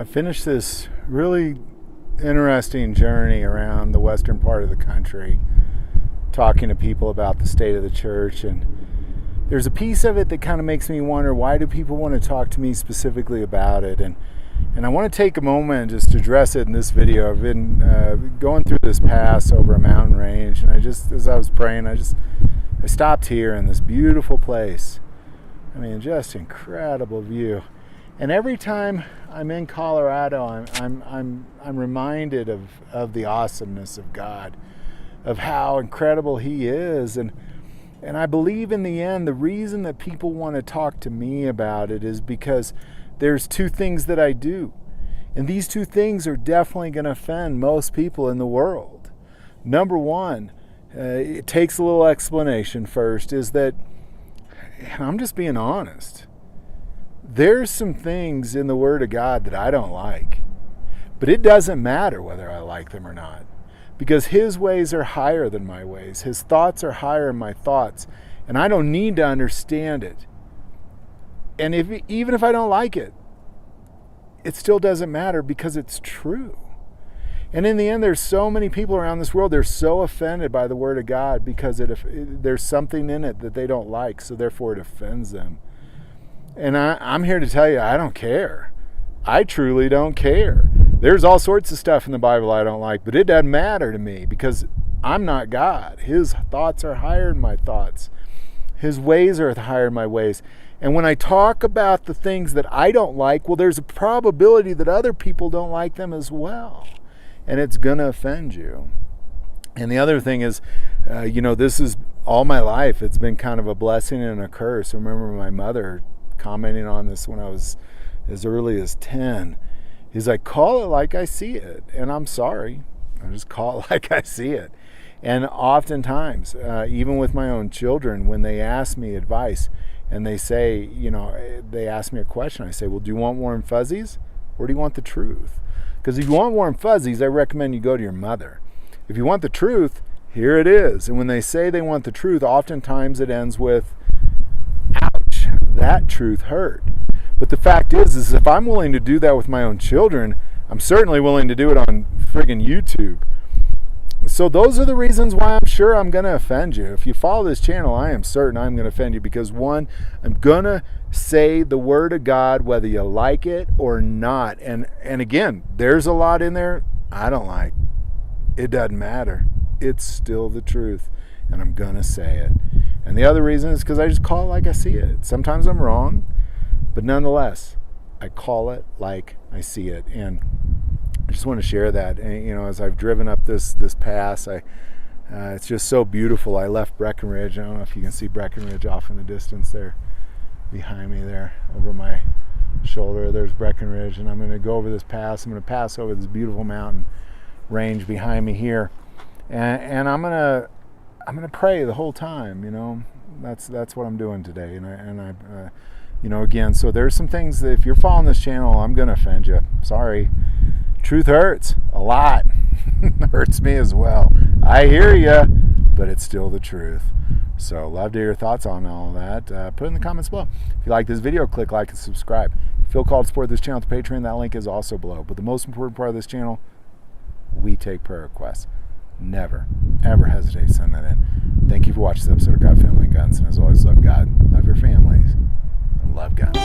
I finished this really interesting journey around the western part of the country, talking to people about the state of the church, and there's a piece of it that kind of makes me wonder, why do people want to talk to me specifically about it? And I want to take a moment just to address it in this video. I've been going through this pass over a mountain range, and as I was praying, I stopped here in this beautiful place. I mean, just incredible view. And every time I'm in Colorado, I'm reminded of the awesomeness of God, of how incredible He is, and I believe in the end the reason that people want to talk to me about it is because there's two things that I do, and these two things are definitely going to offend most people in the world. Number one, it takes a little explanation first, is that, and I'm just being honest, there's some things in the Word of God that I don't like. But it doesn't matter whether I like them or not, because His ways are higher than my ways. His thoughts are higher than my thoughts. And I don't need to understand it. And even if I don't like it, it still doesn't matter because it's true. And in the end, there's so many people around this world, they're so offended by the Word of God because there's something in it that they don't like, so therefore it offends them. And I'm here to tell you, I don't care. I truly don't care. There's all sorts of stuff in the Bible I don't like, but it doesn't matter to me because I'm not God. His thoughts are higher than my thoughts. His ways are higher than my ways. And when I talk about the things that I don't like, well, there's a probability that other people don't like them as well. And it's going to offend you. And the other thing is, this is all my life. It's been kind of a blessing and a curse. I remember my mother commenting on this when I was as early as 10. He's like, call it like I see it. And I'm sorry. I just call it like I see it. And oftentimes, even with my own children, when they ask me advice and they say, they ask me a question, I say, well, do you want warm fuzzies or do you want the truth? Because if you want warm fuzzies, I recommend you go to your mother. If you want the truth, here it is. And when they say they want the truth, oftentimes it ends with, ouch, that truth hurt. But the fact is if I'm willing to do that with my own children, I'm certainly willing to do it on friggin' YouTube. So those are the reasons why I'm sure I'm going to offend you. If you follow this channel, I am certain I'm going to offend you because, one, I'm going to say the Word of God whether you like it or not. And again, there's a lot in there I don't like. It doesn't matter. It's still the truth, and I'm going to say it. And the other reason is because I just call it like I see it. Sometimes I'm wrong, but nonetheless, I call it like I see it. And I just want to share that. And, as I've driven up this pass, it's just so beautiful. I left Breckenridge. I don't know if you can see Breckenridge off in the distance there, behind me there, over my shoulder. There's Breckenridge, and I'm going to go over this pass. I'm going to pass over this beautiful mountain range behind me here, and I'm going to pray the whole time. That's what I'm doing today. And I again, so there's some things that if you're following this channel, I'm going to offend you. Sorry. Truth hurts a lot. Hurts me as well. I hear you, but it's still the truth. So love to hear your thoughts on all that. Put it in the comments below. If you like this video, click like and subscribe. If you feel called to support this channel to Patreon, that link is also below. But the most important part of this channel, we take prayer requests. Never, ever hesitate to send that in. Thank you for watching this episode of God, Family, and Guns. And as always, love God, love your families, and love guns.